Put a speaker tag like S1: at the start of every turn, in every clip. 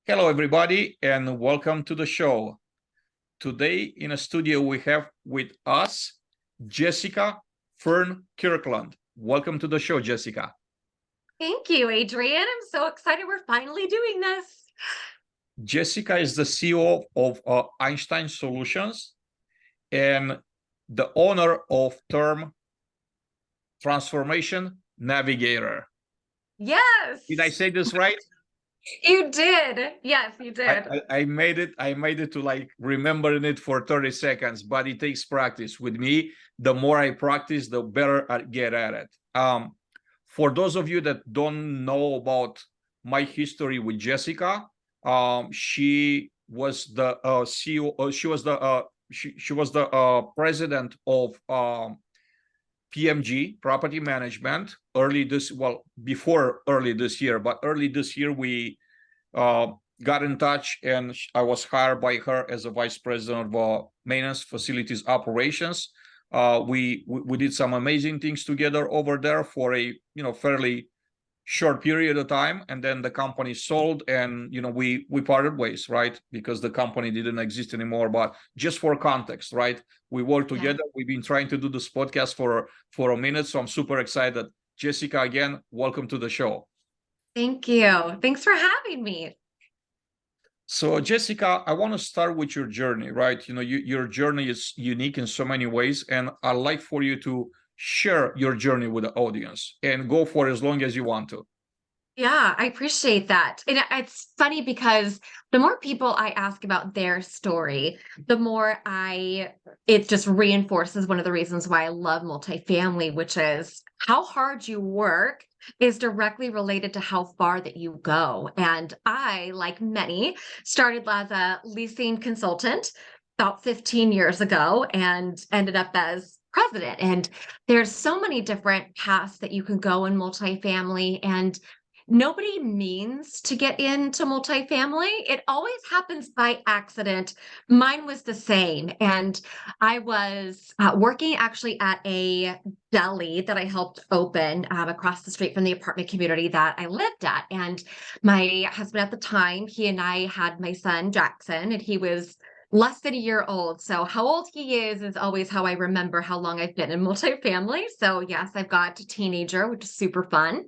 S1: Hello, everybody, and welcome to the show. Today in a studio, we have with us Jessica Fern-Kirkland. Welcome to the show, Jessica.
S2: Thank you, Adrian. I'm so excited we're finally doing this.
S1: Jessica is the CEO of Einstein Solutions and the owner of term Transformation Navigator.
S2: Yes.
S1: Did I say this right?
S2: You did. Yes, you did.
S1: I made it to like remembering it for 30 seconds, but it takes practice. With me, the more I practice, the better I get at it. For those of you that don't know about my history with Jessica, she was the CEO. She was the president of PMG Property Management before early this year, but early this year we got in touch, and I was hired by her as a vice president of maintenance facilities operations. We did some amazing things together over there for a fairly short period of time, and then the company sold, and we parted ways, right? Because the company didn't exist anymore. But just for context, right? We worked together. Yeah. We've been trying to do this podcast for a minute, so I'm super excited. Jessica, again, welcome to the show.
S2: Thank you. Thanks for having me.
S1: So, Jessica, I want to start with your journey, right? Your journey is unique in so many ways, and I'd like for you to share your journey with the audience and go for as long as you want to.
S2: Yeah, I appreciate that. And it's funny because the more people I ask about their story, the more it just reinforces one of the reasons why I love multifamily, which is how hard you work is directly related to how far that you go. And I, like many, started as a leasing consultant about 15 years ago and ended up as president. And there's so many different paths that you can go in multifamily, and nobody means to get into multifamily. It always happens by accident. Mine was the same. And I was working actually at a deli that I helped open across the street from the apartment community that I lived at. And my husband at the time, he and I had my son, Jackson, and he was less than a year old. So how old he is always how I remember how long I've been in multifamily. So yes, I've got a teenager, which is super fun.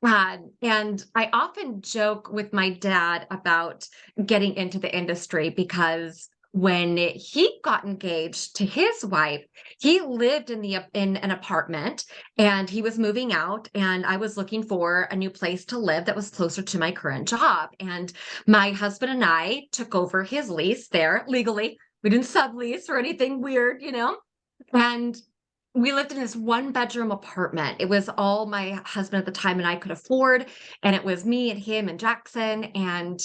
S2: And I often joke with my dad about getting into the industry because when he got engaged to his wife, he lived in an apartment and he was moving out, and I was looking for a new place to live that was closer to my current job. And my husband and I took over his lease there legally. We didn't sublease or anything weird, and we lived in this 1-bedroom apartment. It was all my husband at the time and I could afford. And it was me and him and Jackson. And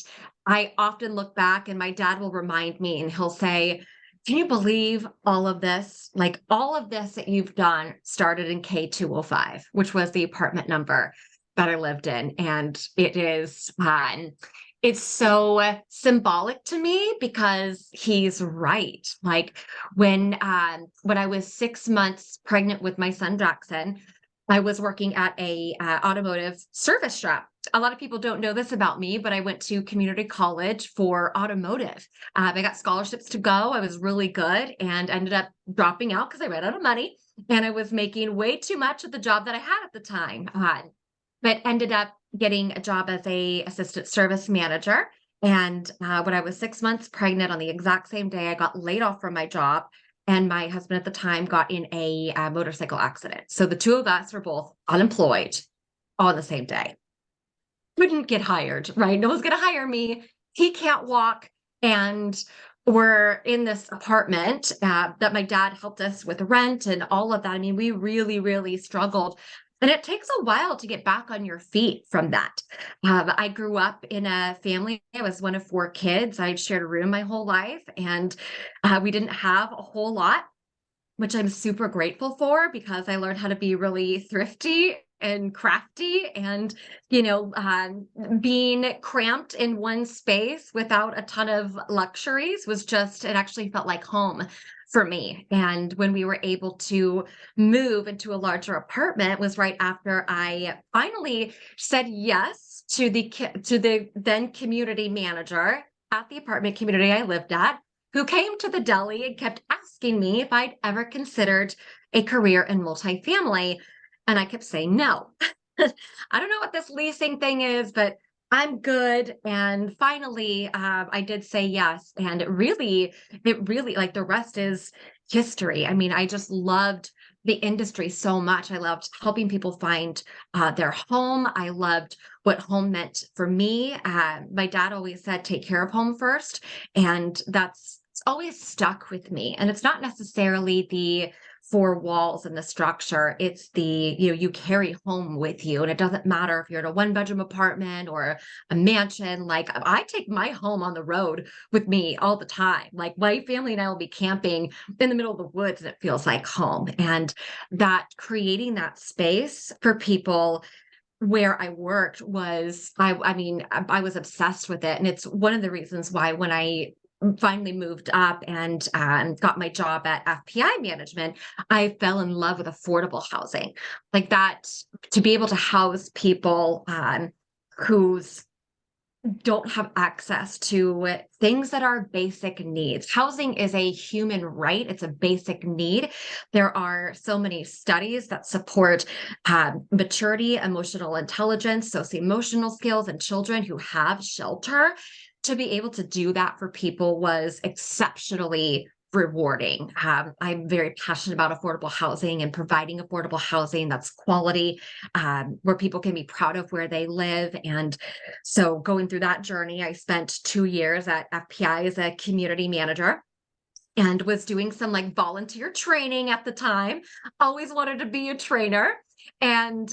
S2: I often look back, and my dad will remind me and he'll say, "Can you believe all of this? Like all of this that you've done started in K205, which was the apartment number that I lived in." And it is it's so symbolic to me because he's right. Like when I was 6 months pregnant with my son Jackson, I was working at a automotive service shop. A lot of people don't know this about me, but I went to community college for automotive. I got scholarships to go. I was really good and ended up dropping out because I ran out of money, and I was making way too much at the job that I had at the time. But ended up getting a job as a assistant service manager. And when I was 6 months pregnant, on the exact same day, I got laid off from my job. And my husband at the time got in a motorcycle accident. So the two of us were both unemployed on the same day. Couldn't get hired, right? No one's going to hire me. He can't walk. And we're in this apartment that my dad helped us with rent and all of that. I mean, we really, really struggled. And it takes a while to get back on your feet from that. I grew up in a family. I was one of 4 kids. I'd shared a room my whole life, and we didn't have a whole lot, which I'm super grateful for because I learned how to be really thrifty and crafty, and being cramped in one space without a ton of luxuries it actually felt like home for me. And when we were able to move into a larger apartment was right after I finally said yes to the then community manager at the apartment community I lived at, who came to the deli and kept asking me if I'd ever considered a career in multifamily. And I kept saying no. I don't know what this leasing thing is, but I'm good. And finally, I did say yes. And it really, like the rest is history. I mean, I just loved the industry so much. I loved helping people find their home. I loved what home meant for me. My dad always said, take care of home first. And that's always stuck with me. And it's not necessarily the four walls and the structure. It's the, you carry home with you. And it doesn't matter if you're in a 1-bedroom apartment or a mansion. Like I take my home on the road with me all the time. Like my family and I will be camping in the middle of the woods and it feels like home. And that creating that space for people where I worked was, I mean, I was obsessed with it. And it's one of the reasons why when I finally moved up and got my job at FPI management, I fell in love with affordable housing. Like that, to be able to house people who's don't have access to things that are basic needs. Housing is a human right. It's a basic need. There are so many studies that support maturity, emotional intelligence, socio-emotional skills in children who have shelter. To be able to do that for people was exceptionally rewarding. I'm very passionate about affordable housing and providing affordable housing that's quality, where people can be proud of where they live. And so going through that journey, I spent 2 years at FPI as a community manager and was doing some like volunteer training at the time. Always wanted to be a trainer and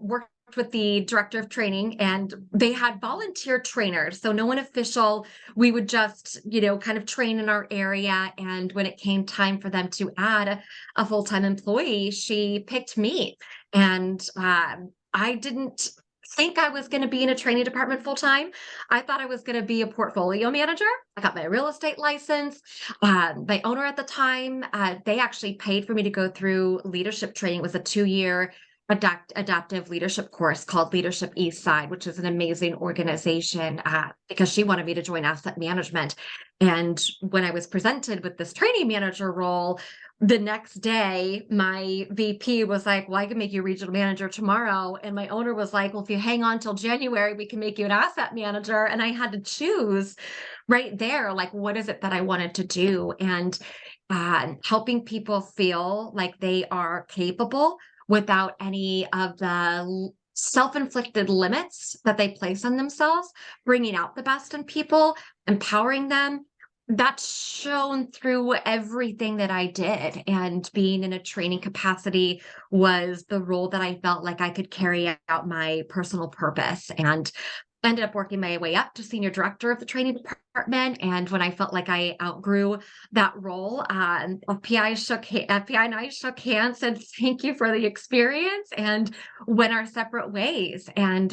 S2: worked with the director of training, and they had volunteer trainers. So no one official. We would just, kind of train in our area. And when it came time for them to add a full-time employee, she picked me. And I didn't think I was going to be in a training department full-time. I thought I was going to be a portfolio manager. I got my real estate license. My owner at the time, they actually paid for me to go through leadership training. It was a 2-year adaptive leadership course called Leadership East Side, which is an amazing organization because she wanted me to join asset management. And when I was presented with this training manager role, the next day, my VP was like, well, I can make you regional manager tomorrow. And my owner was like, well, if you hang on till January, we can make you an asset manager. And I had to choose right there, like, what is it that I wanted to do? And helping people feel like they are capable without any of the self-inflicted limits that they place on themselves, bringing out the best in people, empowering them. That's shown through everything that I did. And being in a training capacity was the role that I felt like I could carry out my personal purpose. And ended up working my way up to senior director of the training department. And when I felt like I outgrew that role, FPI and I shook hands, said thank you for the experience, and went our separate ways. And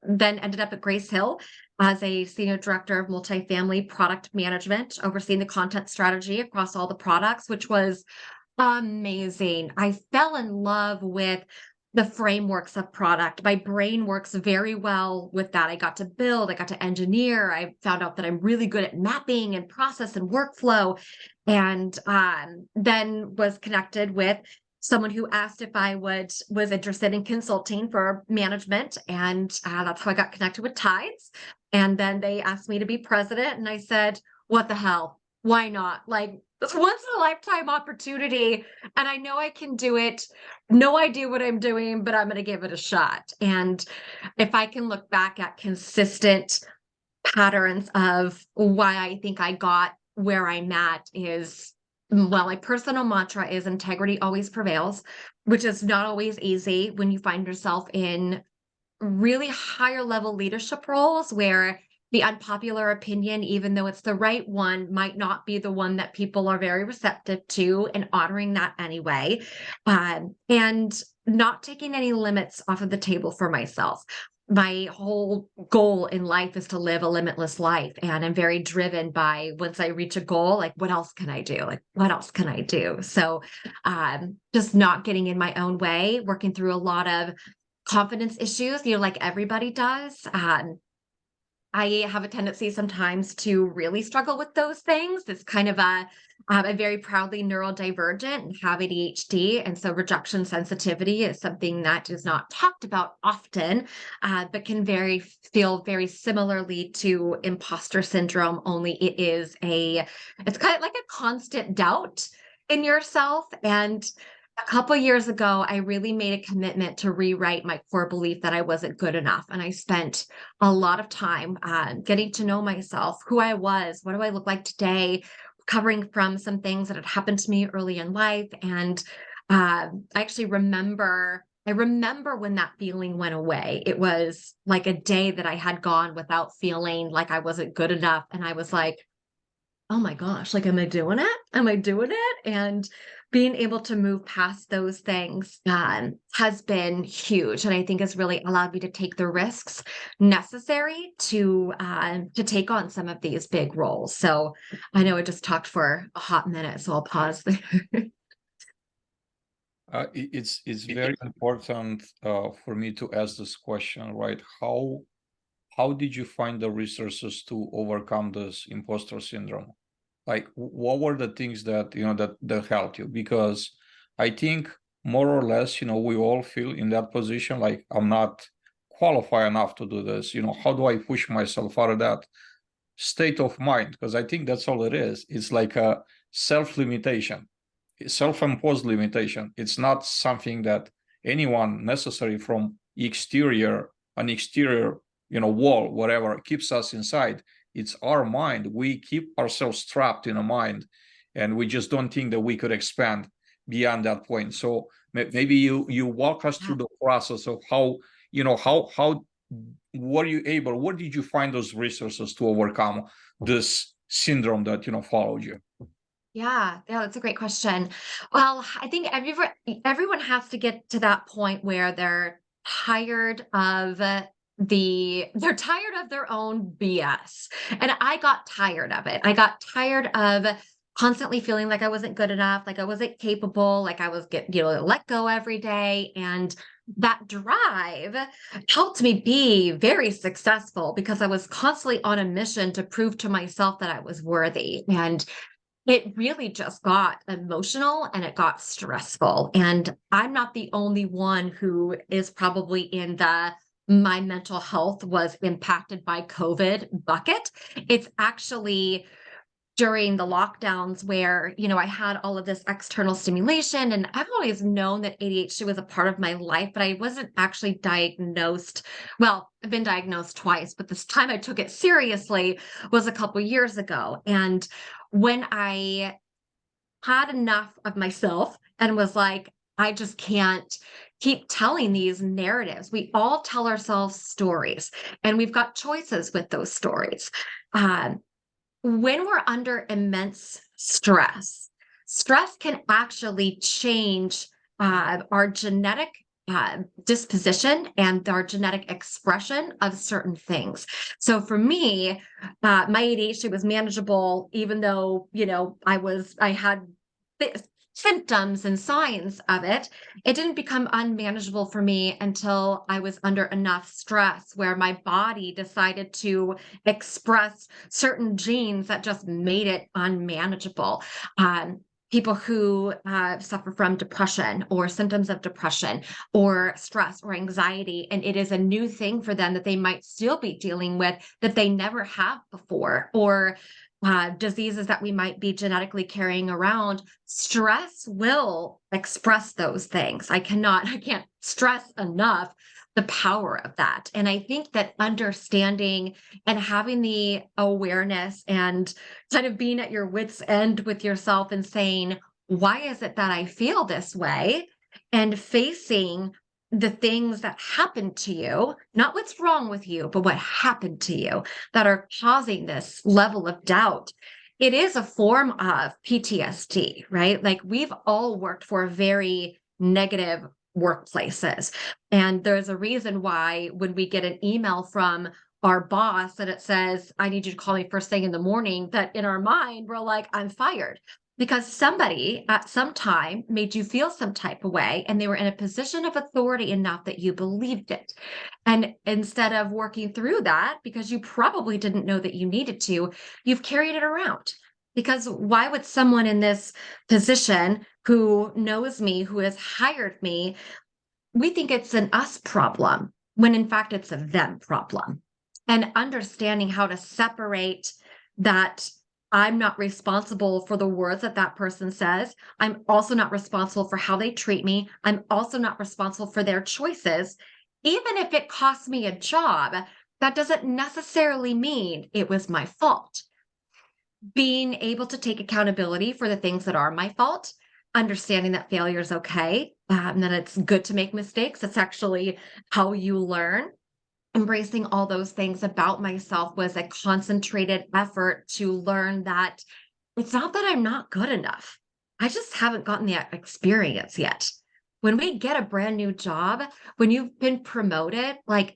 S2: then ended up at Grace Hill as a senior director of multifamily product management, overseeing the content strategy across all the products, which was amazing. I fell in love with the frameworks of product. My brain works very well with that. I got to build, I got to engineer. I found out that I'm really good at mapping and process and workflow. And then was connected with someone who asked if I was interested in consulting for management. And that's how I got connected with Tides. And then they asked me to be president. And I said, what the hell? Why not? Like, it's once in a lifetime opportunity. And I know I can do it. No idea what I'm doing, but I'm going to give it a shot. And if I can look back at consistent patterns of why I think I got where I'm at is, well, my personal mantra is integrity always prevails, which is not always easy when you find yourself in really higher level leadership roles where the unpopular opinion, even though it's the right one, might not be the one that people are very receptive to, and honoring that anyway. And not taking any limits off of the table for myself. My whole goal in life is to live a limitless life. And I'm very driven by, once I reach a goal, like, what else can I do? Like, what else can I do? So just not getting in my own way, working through a lot of confidence issues, like everybody does. I have a tendency sometimes to really struggle with those things. It's kind of I'm very proudly neurodivergent and have ADHD. And so rejection sensitivity is something that is not talked about often, but can feel very similarly to imposter syndrome, only it's kind of like a constant doubt in yourself. And a couple years ago, I really made a commitment to rewrite my core belief that I wasn't good enough. And I spent a lot of time getting to know myself, who I was, what do I look like today, recovering from some things that had happened to me early in life. And I actually I remember when that feeling went away. It was like a day that I had gone without feeling like I wasn't good enough. And I was like, oh my gosh, like, am I doing it? Am I doing it? And being able to move past those things has been huge. And I think has really allowed me to take the risks necessary to take on some of these big roles. So I know I just talked for a hot minute, so I'll pause there.
S1: It's very important for me to ask this question, right? How did you find the resources to overcome this imposter syndrome? Like, what were the things that that helped you? Because I think more or less, we all feel in that position, like, I'm not qualified enough to do this. How do I push myself out of that state of mind? Because I think that's all it is. It's like a self-limitation, self-imposed limitation. It's not something that anyone necessary from an exterior wall, whatever, keeps us inside. It's our mind. We keep ourselves trapped in a mind, and we just don't think that we could expand beyond that point. So maybe you walk us through the process of how were you able, where did you find those resources to overcome this syndrome that followed you?
S2: Yeah, that's a great question. Well, I think everyone has to get to that point where they're tired of they're tired of their own BS. And I got tired of it. I got tired of constantly feeling like I wasn't good enough, like I wasn't capable, like I was let go every day. And that drive helped me be very successful because I was constantly on a mission to prove to myself that I was worthy. And it really just got emotional and it got stressful. And I'm not the only one who is probably in my mental health was impacted by COVID bucket. It's actually during the lockdowns where, I had all of this external stimulation, and I've always known that ADHD was a part of my life, but I wasn't actually diagnosed. Well, I've been diagnosed twice, but this time I took it seriously was a couple years ago. And when I had enough of myself and was like, I just can't keep telling these narratives. We all tell ourselves stories, and we've got choices with those stories. When we're under immense stress, stress can actually change our genetic disposition and our genetic expression of certain things. So for me, my ADHD was manageable, even though, I had symptoms and signs of it. It didn't become unmanageable for me until I was under enough stress where my body decided to express certain genes that just made it unmanageable. People who suffer from depression or symptoms of depression or stress or anxiety, and it is a new thing for them that they might still be dealing with that they never have before, or diseases that we might be genetically carrying around, stress will express those things. I can't stress enough the power of that. And I think that understanding and having the awareness and kind of being at your wits' end with yourself and saying, why is it that I feel this way? And facing the things that happened to you, not what's wrong with you, but what happened to you that are causing this level of doubt. It is a form of PTSD, right? Like, we've all worked for very negative workplaces. And there's a reason why when we get an email from our boss and it says, I need you to call me first thing in the morning, that in our mind, we're like, I'm fired. because somebody at some time made you feel some type of way, and they were in a position of authority enough that you believed it. And instead of working through that, because you probably didn't know that you needed to, you've carried it around. Because why would someone in this position who knows me, who has hired me, we think it's an us problem when in fact it's a them problem? And understanding how to separate that I'm not responsible for the words that that person says. I'm also not responsible for how they treat me. I'm also not responsible for their choices. Even if it costs me a job, that doesn't necessarily mean it was my fault. Being able to take accountability for the things that are my fault, understanding that failure is okay, and that it's good to make mistakes. It's actually how you learn. Embracing all those things about myself was a concentrated effort to learn that it's not that I'm not good enough. I just haven't gotten the experience yet. When we get a brand new job, when you've been promoted, like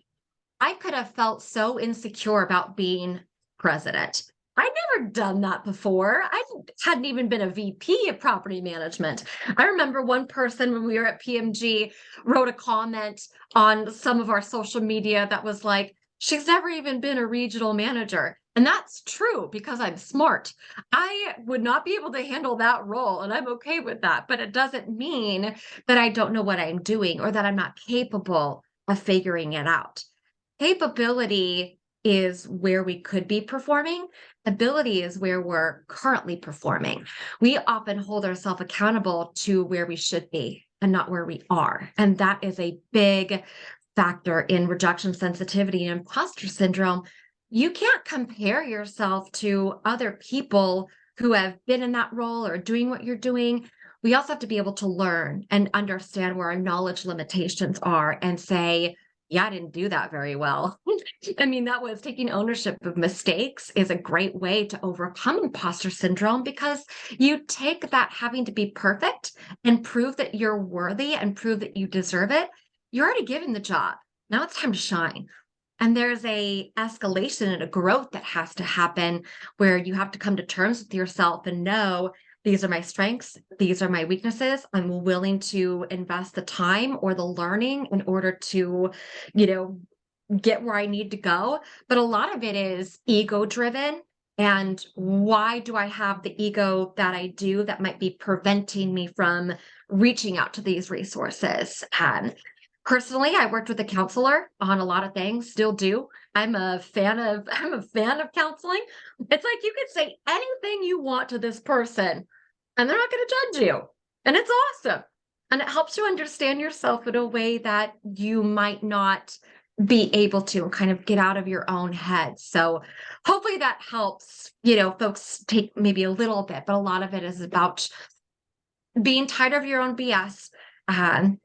S2: I could have felt so insecure about being president. I'd never done that before. I hadn't even been a VP of property management. I remember one person when we were at PMG wrote a comment on some of our social media that was like, she's never even been a regional manager. And that's true because I'm smart. I would not be able to handle that role, and I'm okay with that. But it doesn't mean that I don't know what I'm doing or that I'm not capable of figuring it out. Capability is where we could be performing. Ability is where we're currently performing. We often hold ourselves accountable to where we should be and not where we are. And that is a big factor in rejection sensitivity and imposter syndrome. You can't compare yourself to other people who have been in that role or doing what you're doing. We also have to be able to learn and understand where our knowledge limitations are and say, yeah, I didn't do that very well. I mean, that was taking ownership of mistakes is a great way to overcome imposter syndrome, because you take that having to be perfect and prove that you're worthy and prove that you deserve it. You're already given the job. Now it's time to shine. And there's a escalation and a growth that has to happen where you have to come to terms with yourself and know these are my strengths, these are my weaknesses. I'm willing to invest the time or the learning in order to, get where I need to go. But a lot of it is ego driven. And why do I have the ego that I do that might be preventing me from reaching out to these resources? Personally, I worked with a counselor on a lot of things, still do. I'm a fan of counseling. It's like you could say anything you want to this person and they're not going to judge you. And it's awesome. And it helps you understand yourself in a way that you might not be able to, and kind of get out of your own head. So hopefully that helps, folks take maybe a little bit, but a lot of it is about being tired of your own BS,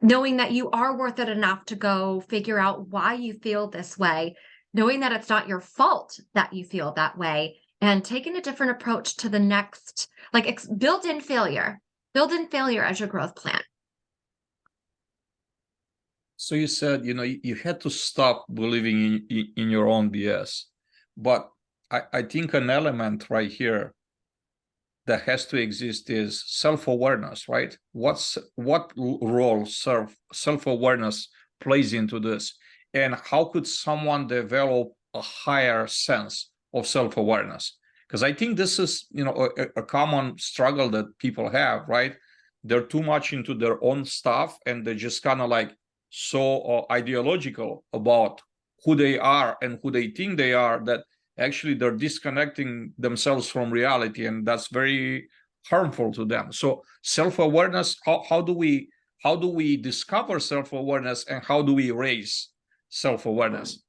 S2: knowing that you are worth it enough to go figure out why you feel this way, knowing that it's not your fault that you feel that way, and taking a different approach to the next, like build in failure as your growth plan.
S1: So you said, you had to stop believing in your own BS, but I think an element right here that has to exist is self-awareness, right? What role self-awareness plays into this, and how could someone develop a higher sense of self-awareness? Because I think this is, a common struggle that people have, right? They're too much into their own stuff, and they're just kind of like so ideological about who they are and who they think they are, that actually they're disconnecting themselves from reality, and that's very harmful to them. So self-awareness, how do we discover self-awareness, and how do we raise self-awareness?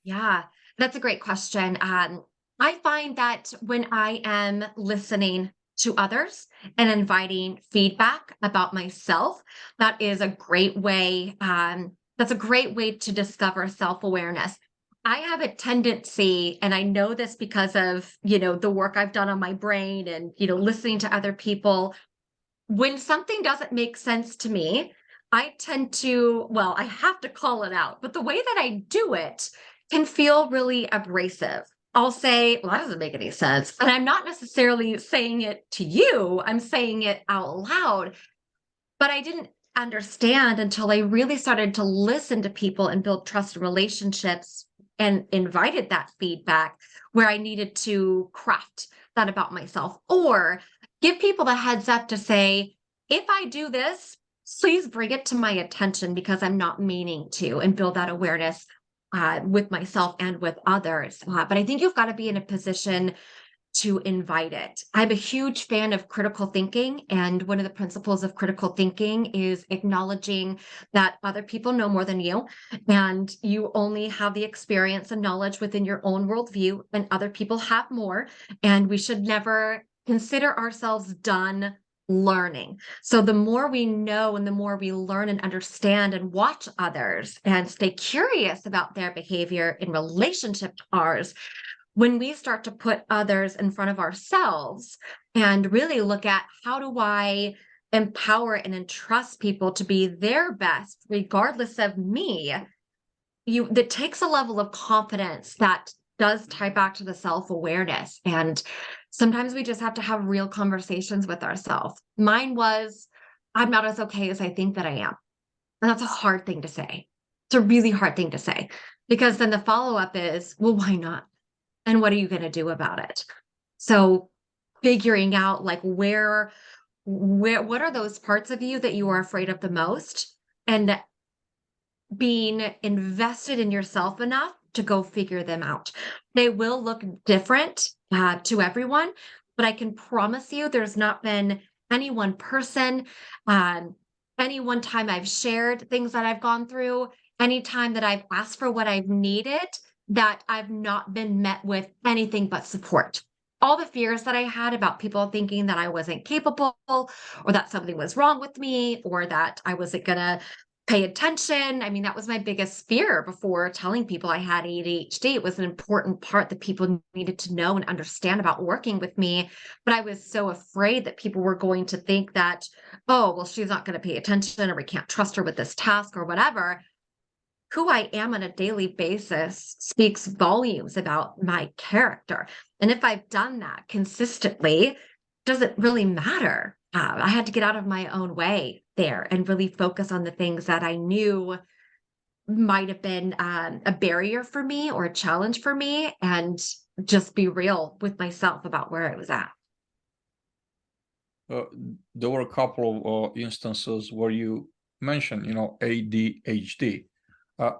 S2: Yeah, that's a great question. I find that when I am listening to others and inviting feedback about myself, that is a great way. That's a great way to discover self-awareness. I have a tendency, and I know this because of, the work I've done on my brain and, listening to other people. When something doesn't make sense to me, I tend to, I have to call it out, but the way that I do it can feel really abrasive. I'll say, well, that doesn't make any sense. And I'm not necessarily saying it to you, I'm saying it out loud. But I didn't understand until I really started to listen to people and build trust and relationships and invited that feedback where I needed to craft that about myself or give people the heads up to say, if I do this, please bring it to my attention because I'm not meaning to, and build that awareness with myself and with others. But I think you've got to be in a position to invite it. I'm a huge fan of critical thinking. And one of the principles of critical thinking is acknowledging that other people know more than you, and you only have the experience and knowledge within your own worldview, and other people have more. And we should never consider ourselves done learning. So the more we know and the more we learn and understand and watch others and stay curious about their behavior in relationship to ours, when we start to put others in front of ourselves and really look at how do I empower and entrust people to be their best, regardless of me, that takes a level of confidence that does tie back to the self-awareness. And sometimes we just have to have real conversations with ourselves. Mine was, I'm not as okay as I think that I am. And that's a hard thing to say. It's a really hard thing to say, because then the follow-up is, well, why not? And what are you going to do about it? So figuring out like where, what are those parts of you that you are afraid of the most, and being invested in yourself enough to go figure them out. They will look different to everyone, but I can promise you there's not been any one person, any one time I've shared things that I've gone through, any time that I've asked for what I've needed, that I've not been met with anything but support. All the fears that I had about people thinking that I wasn't capable, or that something was wrong with me, or that I wasn't going to pay attention. I mean, that was my biggest fear before telling people I had ADHD. It was an important part that people needed to know and understand about working with me. But I was so afraid that people were going to think that, oh, well, she's not going to pay attention, or we can't trust her with this task or whatever. Who I am on a daily basis speaks volumes about my character. And if I've done that consistently, does it really matter? I had to get out of my own way there and really focus on the things that I knew might have been a barrier for me or a challenge for me, and just be real with myself about where I was at.
S1: Uh, there were a couple of instances where you mentioned, ADHD.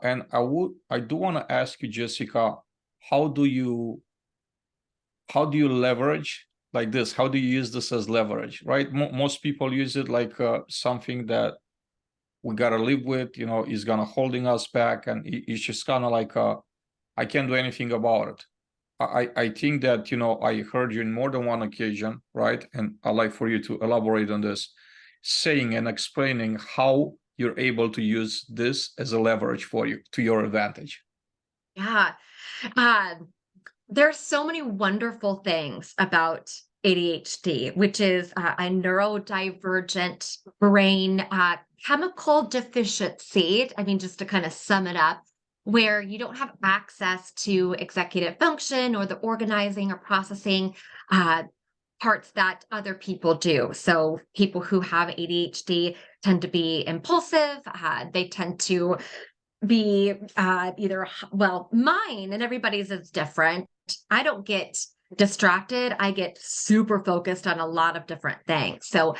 S1: And I do want to ask you, Jessica, how do you leverage like this? How do you use this as leverage, right? Most people use it like something that we got to live with, is going to holding us back. And it's just kind of like, I can't do anything about it. I think that, I heard you in more than one occasion, right? And I'd like for you to elaborate on this, saying and explaining how you're able to use this as a leverage for you to your advantage.
S2: Yeah. There's so many wonderful things about ADHD, which is a neurodivergent brain chemical deficiency. I mean, just to kind of sum it up, where you don't have access to executive function or the organizing or processing parts that other people do. So people who have ADHD tend to be impulsive. They tend to be mine and everybody's is different. I don't get distracted. I get super focused on a lot of different things. So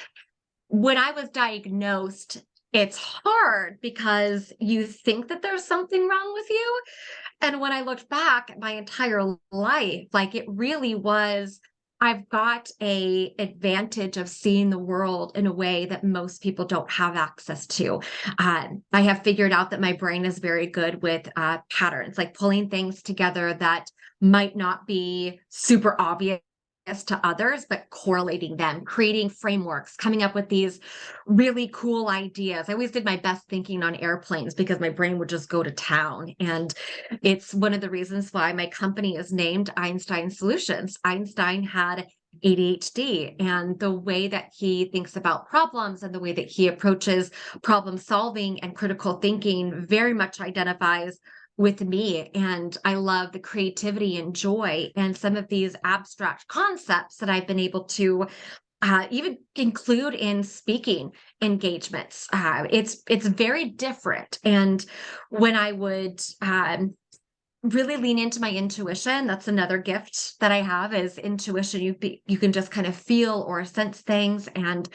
S2: when I was diagnosed, it's hard because you think that there's something wrong with you. And when I looked back at my entire life, like it really was, I've got a advantage of seeing the world in a way that most people don't have access to. I have figured out that my brain is very good with patterns, like pulling things together that might not be super obvious to others, but correlating them, creating frameworks, coming up with these really cool ideas. I always did my best thinking on airplanes because my brain would just go to town. And it's one of the reasons why my company is named Einstein Solutions. Einstein had ADHD, and the way that he thinks about problems and the way that he approaches problem solving and critical thinking very much identifies with me. And I love the creativity and joy and some of these abstract concepts that I've been able to even include in speaking engagements. It's very different. And when I would really lean into my intuition, that's another gift that I have is intuition. You can just kind of feel or sense things, and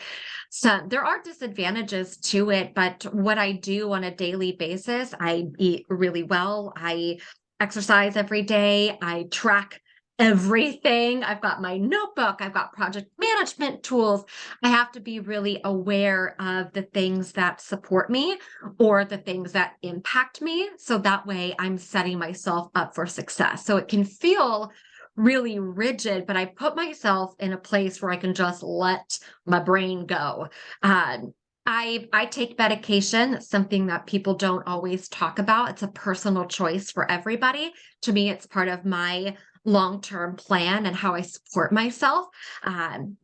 S2: so there are disadvantages to it. But what I do on a daily basis, I eat really well. I exercise every day. I track everything. I've got my notebook. I've got project management tools. I have to be really aware of the things that support me or the things that impact me. So that way I'm setting myself up for success. So it can feel really rigid, but I put myself in a place where I can just let my brain go. I take medication. That's something that people don't always talk about. It's a personal choice for everybody. To me, it's part of my long-term plan and how I support myself.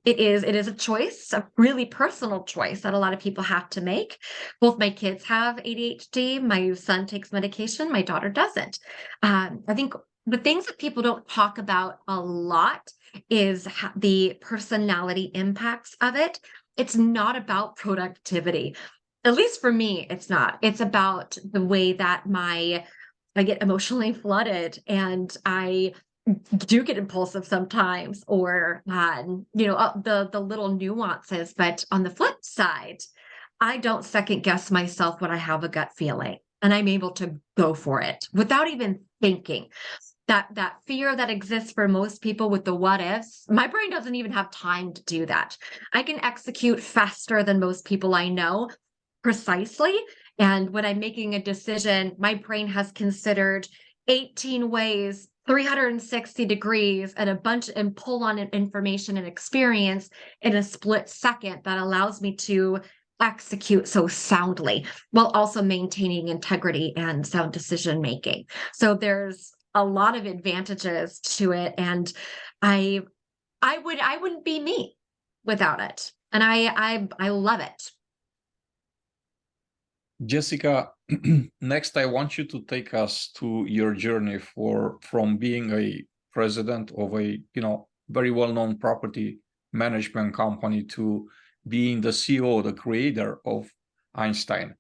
S2: It is a choice, a really personal choice that a lot of people have to make. Both my kids have ADHD. My son takes medication. My daughter doesn't. I think the things that people don't talk about a lot is the personality impacts of it. It's not about productivity. At least for me, it's not. It's about the way that I get emotionally flooded, and I do get impulsive sometimes, or the little nuances. But on the flip side, I don't second guess myself when I have a gut feeling, and I'm able to go for it without even thinking. That fear that exists for most people with the what ifs, my brain doesn't even have time to do that. I can execute faster than most people I know, precisely. And when I'm making a decision, my brain has considered 18 ways, 360 degrees, and pull on information and experience in a split second that allows me to execute so soundly while also maintaining integrity and sound decision making. So there's a lot of advantages to it, and I wouldn't be me without it, and I love it.
S1: Jessica, next I want you to take us to your journey from being a president of a very well-known property management company to being the CEO, the creator of Einstein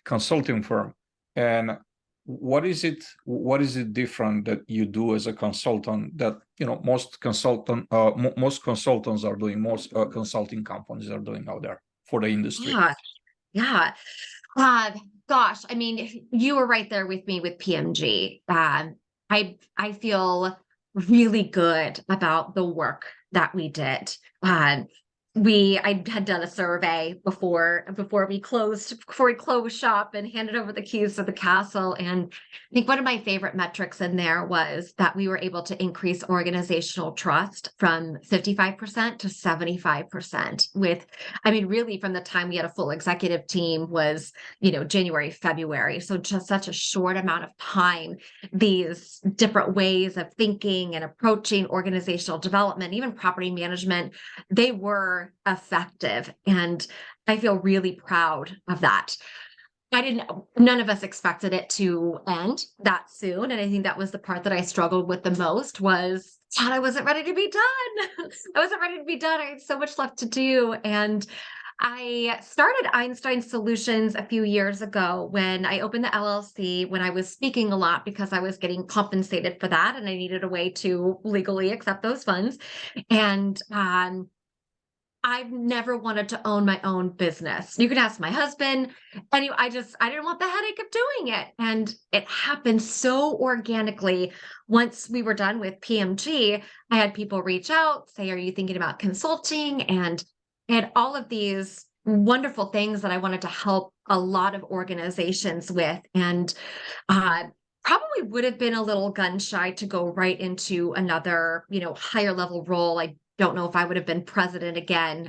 S1: consulting firm. And what is it different that you do as a consultant that most consultants are doing, most consulting companies are doing out there for the industry?
S2: Yeah. Gosh, I mean, you were right there with me with PMG. I feel really good about the work that we did. I had done a survey before we closed shop and handed over the keys to the castle. And I think one of my favorite metrics in there was that we were able to increase organizational trust from 55% to 75% really from the time we had a full executive team was, January, February. So just such a short amount of time, these different ways of thinking and approaching organizational development, even property management, they were effective. And I feel really proud of that. None of us expected it to end that soon. And I think that was the part that I struggled with the most was, God, I wasn't ready to be done. I wasn't ready to be done. I had so much left to do. And I started Einstein Solutions a few years ago when I opened the LLC, when I was speaking a lot because I was getting compensated for that. And I needed a way to legally accept those funds. And I've never wanted to own my own business. You can ask my husband. Anyway, I didn't want the headache of doing it. And it happened so organically. Once we were done with PMG, I had people reach out, say, are you thinking about consulting? And I had all of these wonderful things that I wanted to help a lot of organizations with. And probably would have been a little gun shy to go right into another, higher level role. I don't know if I would have been president again.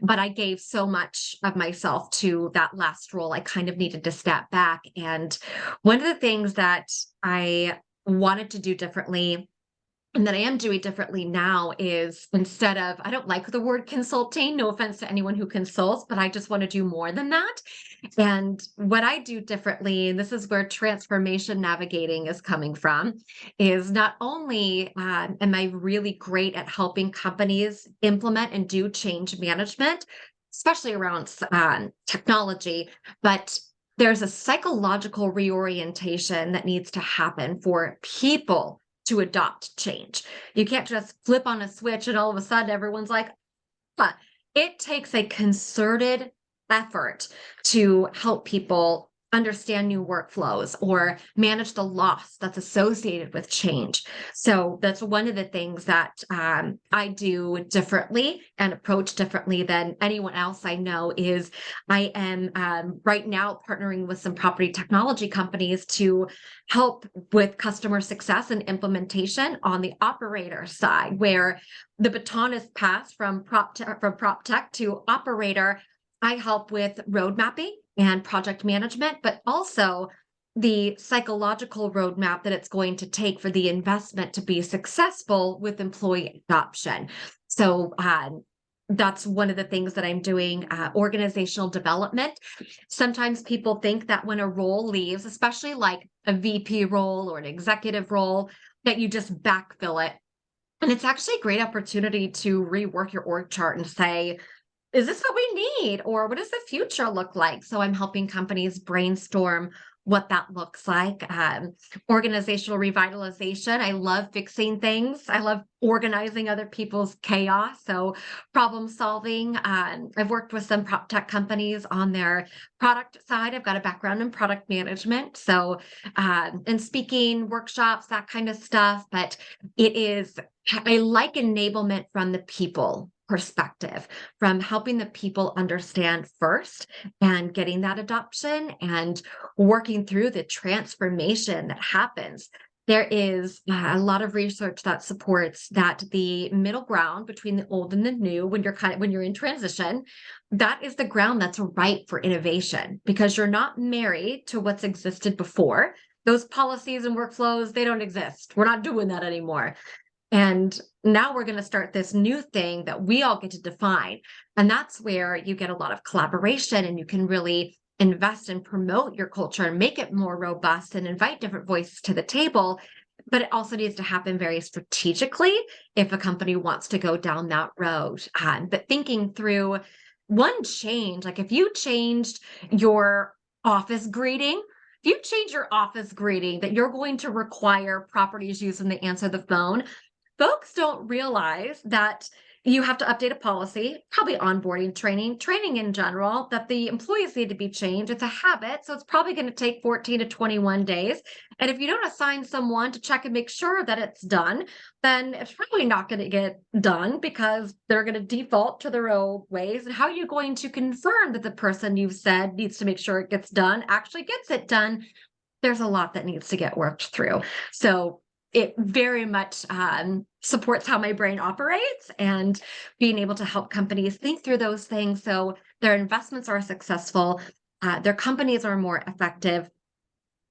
S2: But I gave so much of myself to that last role. I kind of needed to step back. And one of the things that I wanted to do differently and that I am doing differently now is, instead of, I don't like the word consulting, no offense to anyone who consults, but I just want to do more than that. And what I do differently, and this is where transformation navigating is coming from, is not only am I really great at helping companies implement and do change management, especially around technology, but there's a psychological reorientation that needs to happen for people to adopt change. You can't just flip on a switch and all of a sudden everyone's like, huh. It takes a concerted effort to help people understand new workflows or manage the loss that's associated with change. So that's one of the things that I do differently and approach differently than anyone else I know. Is I am right now partnering with some property technology companies to help with customer success and implementation on the operator side, where the baton is passed from prop tech to operator. I help with road mapping and project management, but also the psychological roadmap that it's going to take for the investment to be successful with employee adoption. So that's one of the things that I'm doing, organizational development. Sometimes people think that when a role leaves, especially like a VP role or an executive role, that you just backfill it. And it's actually a great opportunity to rework your org chart and say, is this what we need? Or what does the future look like? So I'm helping companies brainstorm what that looks like. Organizational revitalization. I love fixing things. I love organizing other people's chaos. So problem solving. I've worked with some prop tech companies on their product side. I've got a background in product management. So, and speaking, workshops, that kind of stuff. But I like enablement from the people perspective, from helping the people understand first and getting that adoption and working through the transformation that happens. There is a lot of research that supports that the middle ground between the old and the new, when you're in transition, that is the ground that's ripe for innovation, because you're not married to what's existed before. Those policies and workflows, they don't exist. We're not doing that anymore. And now we're going to start this new thing that we all get to define. And that's where you get a lot of collaboration, and you can really invest and promote your culture and make it more robust and invite different voices to the table. But it also needs to happen very strategically if a company wants to go down that road. But thinking through one change, like if you changed your office greeting, that you're going to require properties used when they answer the phone, folks don't realize that you have to update a policy, probably onboarding training in general, that the employees need to be changed. It's a habit, so it's probably going to take 14 to 21 days. And if you don't assign someone to check and make sure that it's done, then it's probably not going to get done, because they're going to default to their old ways. And how are you going to confirm that the person you've said needs to make sure it gets done actually gets it done? There's a lot that needs to get worked through. So it very much supports how my brain operates, and being able to help companies think through those things so their investments are successful, their companies are more effective.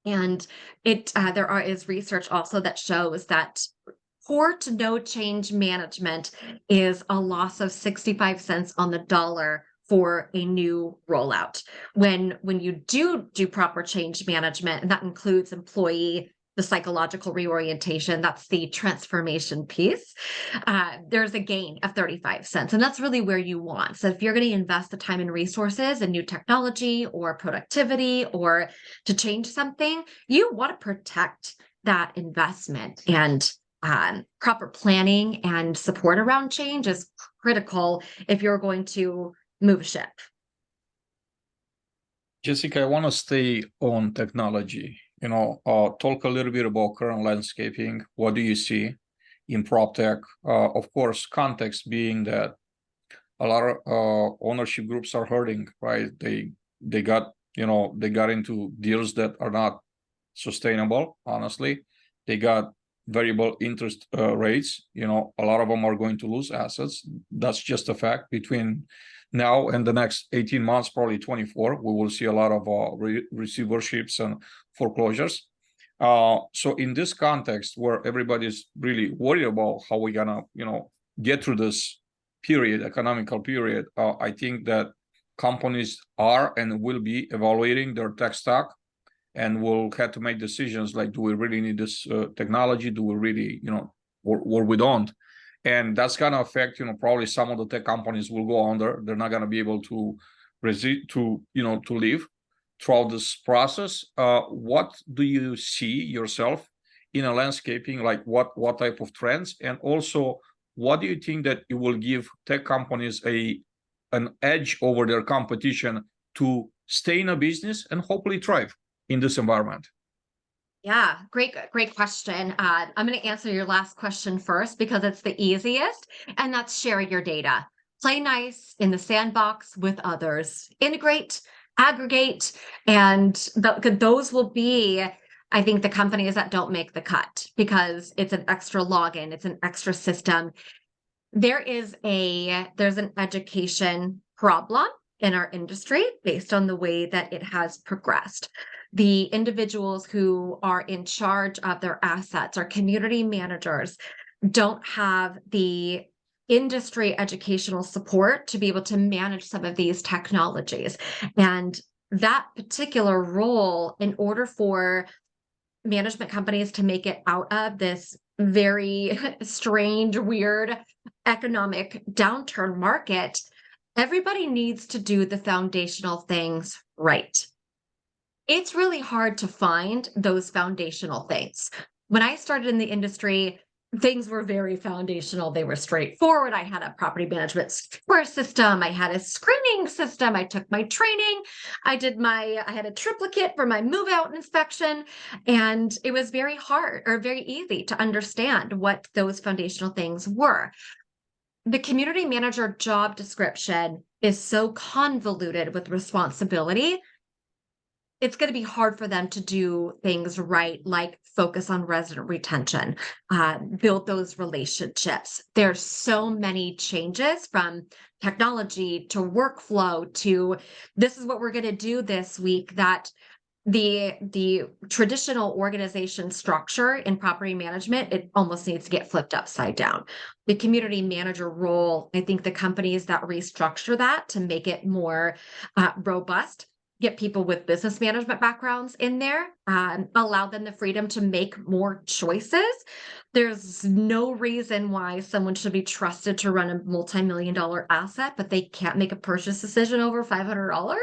S2: And there is research also that shows that poor to no change management is a loss of 65 cents on the dollar for a new rollout. When you do proper change management, and that includes the psychological reorientation, that's the transformation piece, there's a gain of 35 cents. And that's really where you want. So if you're going to invest the time and resources in new technology or productivity or to change something, you want to protect that investment. And proper planning and support around change is critical if you're going to move a ship.
S1: Jessica, I want to stay on technology. Talk a little bit about current landscaping. What do you see in prop tech? Of course, context being that a lot of ownership groups are hurting, right? They got into deals that are not sustainable. Honestly, they got variable interest rates. A lot of them are going to lose assets. That's just a fact. Between now and the next 18 months, probably 24, we will see a lot of receiverships and foreclosures. So in this context where everybody's really worried about how we're gonna, get through this period, economical period, I think that companies are and will be evaluating their tech stack and will have to make decisions like, do we really need this technology? Do we really, or we don't? And that's gonna affect, probably some of the tech companies will go under. They're not gonna be able to to live throughout this process. What do you see yourself in a landscaping? Like what type of trends, and also what do you think that it will give tech companies an edge over their competition to stay in a business and hopefully thrive in this environment?
S2: Yeah, great question. I'm going to answer your last question first because it's the easiest, and that's sharing your data. Play nice in the sandbox with others. Integrate, aggregate, and those will be, I think, the companies that don't make the cut because it's an extra login, it's an extra system. There's an education problem in our industry based on the way that it has progressed. The individuals who are in charge of their assets, our community managers, don't have the industry educational support to be able to manage some of these technologies. And that particular role, in order for management companies to make it out of this very strange, weird economic downturn market, everybody needs to do the foundational things right. It's really hard to find those foundational things. When I started in the industry, things were very foundational. They were straightforward. I had a property management score system. I had a screening system. I took my training. I had a triplicate for my move out inspection. And it was very hard or very easy to understand what those foundational things were. The community manager job description is so convoluted with responsibility. It's going to be hard for them to do things right, like focus on resident retention, build those relationships. There's so many changes from technology to workflow to this is what we're going to do this week that the traditional organization structure in property management, it almost needs to get flipped upside down. The community manager role, I think the companies that restructure that to make it more robust, get people with business management backgrounds in there, allow them the freedom to make more choices. There's no reason why someone should be trusted to run a multi-million-dollar asset, but they can't make a purchase decision over $500.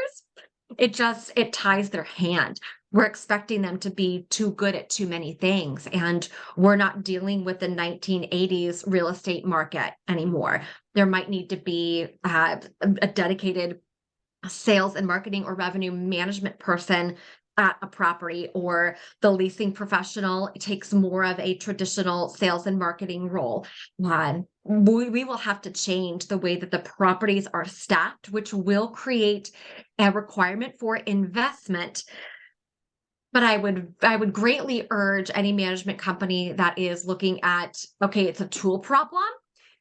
S2: It ties their hand. We're expecting them to be too good at too many things. And we're not dealing with the 1980s real estate market anymore. There might need to be a dedicated sales and marketing or revenue management person at a property, or the leasing professional takes more of a traditional sales and marketing role. We will have to change the way that the properties are staffed, which will create a requirement for investment. But I would greatly urge any management company that is looking at, okay, it's a tool problem.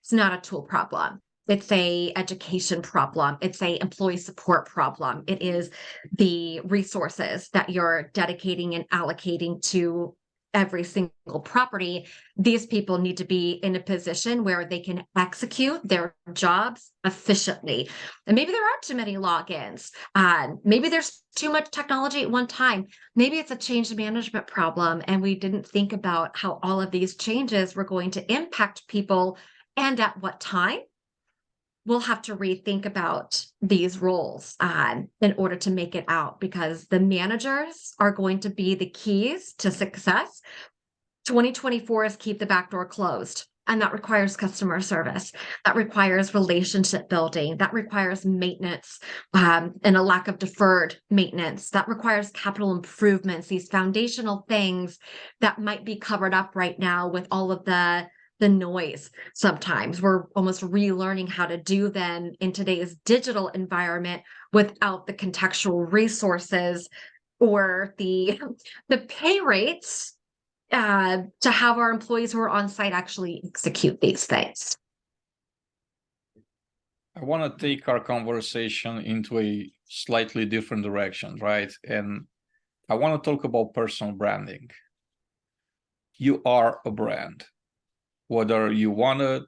S2: It's not a tool problem. It's a education problem. It's a employee support problem. It is the resources that you're dedicating and allocating to every single property. These people need to be in a position where they can execute their jobs efficiently. And maybe there are too many logins. Maybe there's too much technology at one time. Maybe it's a change management problem, and we didn't think about how all of these changes were going to impact people and at what time. We'll have to rethink about these roles in order to make it out, because the managers are going to be the keys to success. 2024 is keep the back door closed. And that requires customer service. That requires relationship building. That requires maintenance and a lack of deferred maintenance. That requires capital improvements, these foundational things that might be covered up right now with all of the noise. Sometimes we're almost relearning how to do them in today's digital environment without the contextual resources or the pay rates to have our employees who are on site actually execute these things.
S1: I want to take our conversation into a slightly different direction, right? And I want to talk about personal branding. you are a brand. Whether you want it,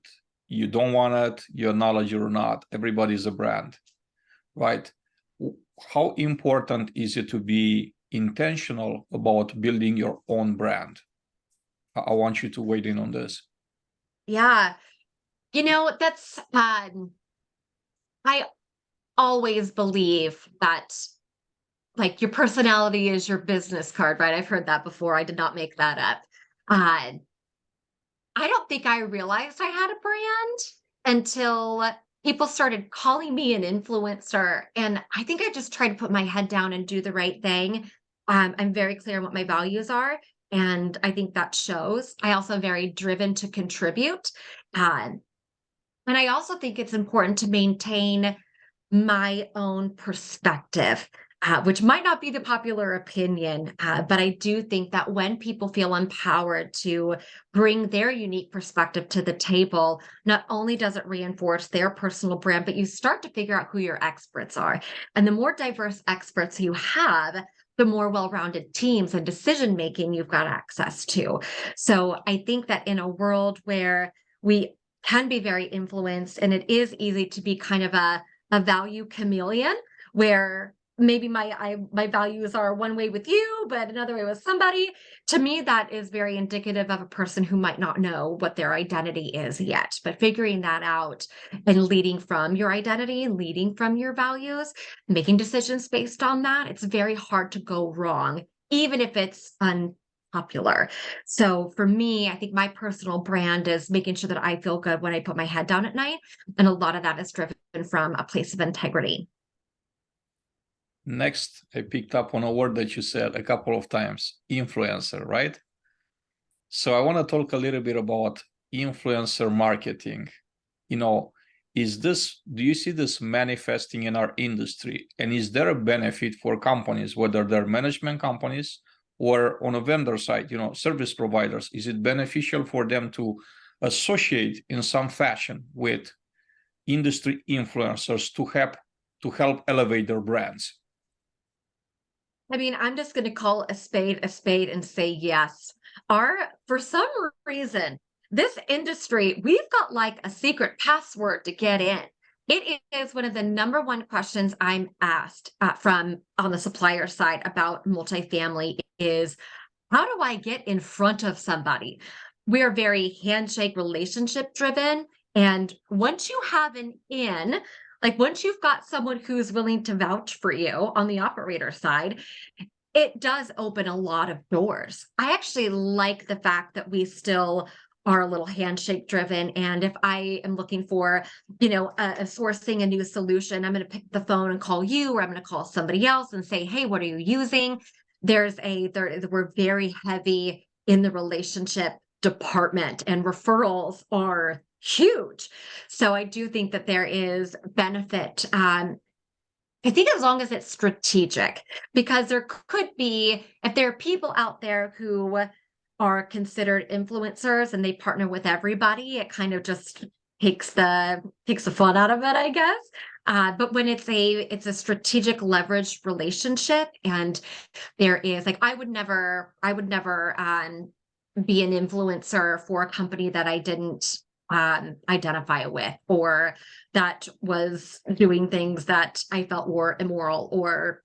S1: you don't want it, you acknowledge it or not, everybody's a brand, right? How important is it to be intentional about building your own brand? I want you to weigh in on this.
S2: Yeah. That's I always believe that like your personality is your business card, right? I've heard that before. I did not make that up. Uh, I don't think I realized I had a brand until people started calling me an influencer. And I think I just tried to put my head down and do the right thing. I'm very clear on what my values are. And I think that shows. I also am very driven to contribute. Uh, and I also think it's important to maintain my own perspective, which might not be the popular opinion, but I do think that when people feel empowered to bring their unique perspective to the table, not only does it reinforce their personal brand, but you start to figure out who your experts are. And the more diverse experts you have, the more well-rounded teams and decision making you've got access to. So I think that in a world where we can be very influenced, and it is easy to be kind of a value chameleon, where maybe my values are one way with you, but another way with somebody. To me, that is very indicative of a person who might not know what their identity is yet. But figuring that out and leading from your identity, leading from your values, making decisions based on that, it's very hard to go wrong, even if it's unpopular. So for me, I think my personal brand is making sure that I feel good when I put my head down at night. And a lot of that is driven from a place of integrity.
S1: Next, I picked up on a word that you said a couple of times, influencer, right? So I want to talk a little bit about influencer marketing. Do you see this manifesting in our industry? And is there a benefit for companies, whether they're management companies or on a vendor side, service providers? Is it beneficial for them to associate in some fashion with industry influencers to help elevate their brands?
S2: I mean, I'm just going to call a spade and say yes. For some reason, this industry, we've got like a secret password to get in. It is one of the number one questions I'm asked from on the supplier side about multifamily is, how do I get in front of somebody? We are very handshake relationship driven. And once you have an in, like once you've got someone who's willing to vouch for you on the operator side, it does open a lot of doors. I actually like the fact that we still are a little handshake driven. And if I am looking for, sourcing a new solution, I'm going to pick the phone and call you, or I'm going to call somebody else and say, hey, what are you using? We're very heavy in the relationship department, and referrals are huge. So I do think that there is benefit. I think as long as it's strategic, because there could be, if there are people out there who are considered influencers and they partner with everybody, it kind of just takes the fun out of it, I guess. But when it's a strategic leverage relationship, and there is like, I would never be an influencer for a company that I didn't identify with, or that was doing things that I felt were immoral or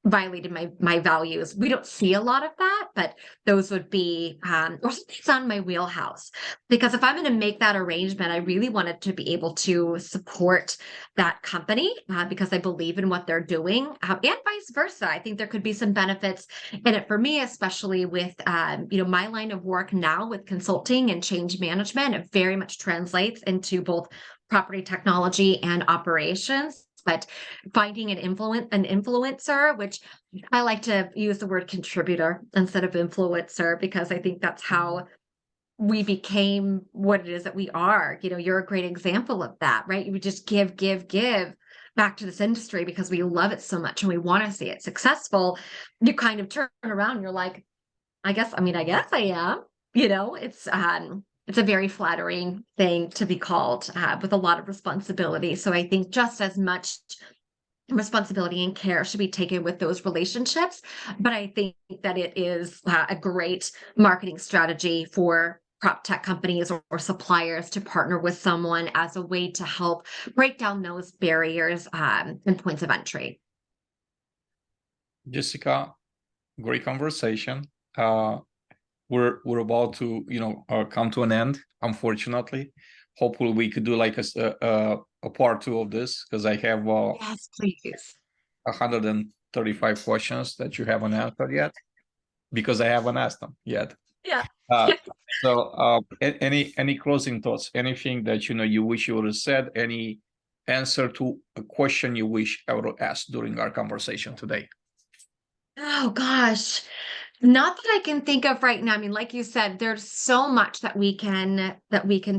S2: violated my values. We don't see a lot of that, but those would be or something's on my wheelhouse. Because if I'm going to make that arrangement, I really wanted to be able to support that company because I believe in what they're doing, and vice versa. I think there could be some benefits in it for me, especially with my line of work now with consulting and change management. It very much translates into both property technology and operations. But finding an influencer, which I like to use the word contributor instead of influencer, because I think that's how we became what it is that we are. You're a great example of that, right? You would just give back to this industry because we love it so much and we want to see it successful. You kind of turn around and you're like, I guess I am. It's a very flattering thing to be called with a lot of responsibility. So I think just as much responsibility and care should be taken with those relationships. But I think that it is a great marketing strategy for prop tech companies or suppliers to partner with someone as a way to help break down those barriers and points of entry.
S1: Jessica, great conversation. We're about to come to an end, unfortunately. Hopefully we could do like a part 2 of this, because I have
S2: Yes, please.
S1: 135 questions that you haven't answered yet, because I haven't asked them yet.
S2: Yeah.
S1: So any closing thoughts, anything that you wish you would have said, any answer to a question you wish I would have asked during our conversation today?
S2: Oh gosh. Not that I can think of right now. I mean, like you said, there's so much that we can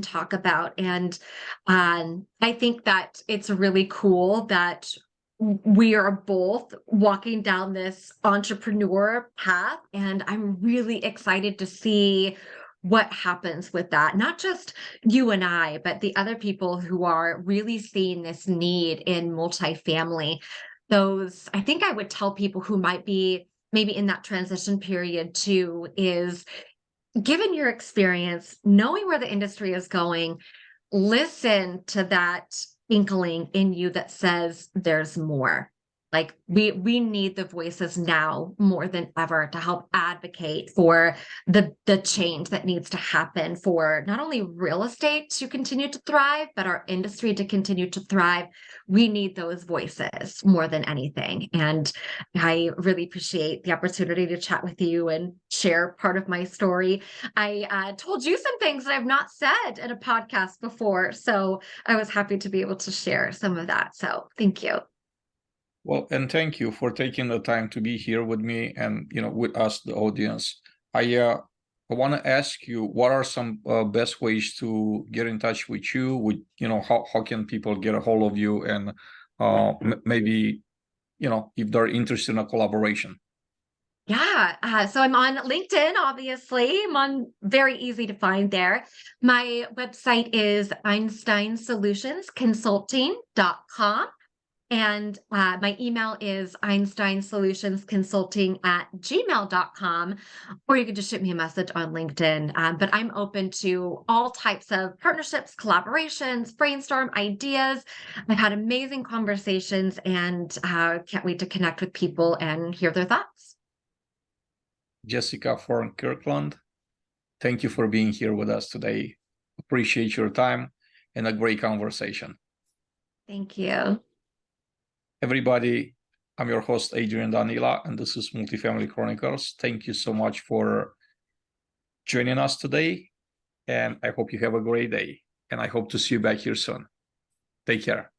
S2: talk about. And I think that it's really cool that we are both walking down this entrepreneur path. And I'm really excited to see what happens with that. Not just you and I, but the other people who are really seeing this need in multifamily. Those, I think I would tell people who might be maybe in that transition period too, is given your experience, knowing where the industry is going, listen to that inkling in you that says there's more. Like we need the voices now more than ever to help advocate for the change that needs to happen for not only real estate to continue to thrive, but our industry to continue to thrive. We need those voices more than anything. And I really appreciate the opportunity to chat with you and share part of my story. I told you some things that I've not said in a podcast before, so I was happy to be able to share some of that. So thank you.
S1: Well, and thank you for taking the time to be here with me and with us, the audience. I want to ask you, what are some best ways to get in touch with you? With how can people get a hold of you, and maybe if they're interested in a collaboration?
S2: Yeah, so I'm on LinkedIn, obviously. I'm on very easy to find there. My website is einsteinsolutionsconsulting.com. And my email is einsteinsolutionsconsulting@gmail.com, or you can just shoot me a message on LinkedIn. But I'm open to all types of partnerships, collaborations, brainstorm ideas. I've had amazing conversations and can't wait to connect with people and hear their thoughts.
S1: Jessica Fern-Kirkland, thank you for being here with us today. Appreciate your time and a great conversation.
S2: Thank you.
S1: Everybody, I'm your host, Adrian Danila, and this is Multifamily Chronicles. Thank you so much for joining us today, and I hope you have a great day, and I hope to see you back here soon. Take care.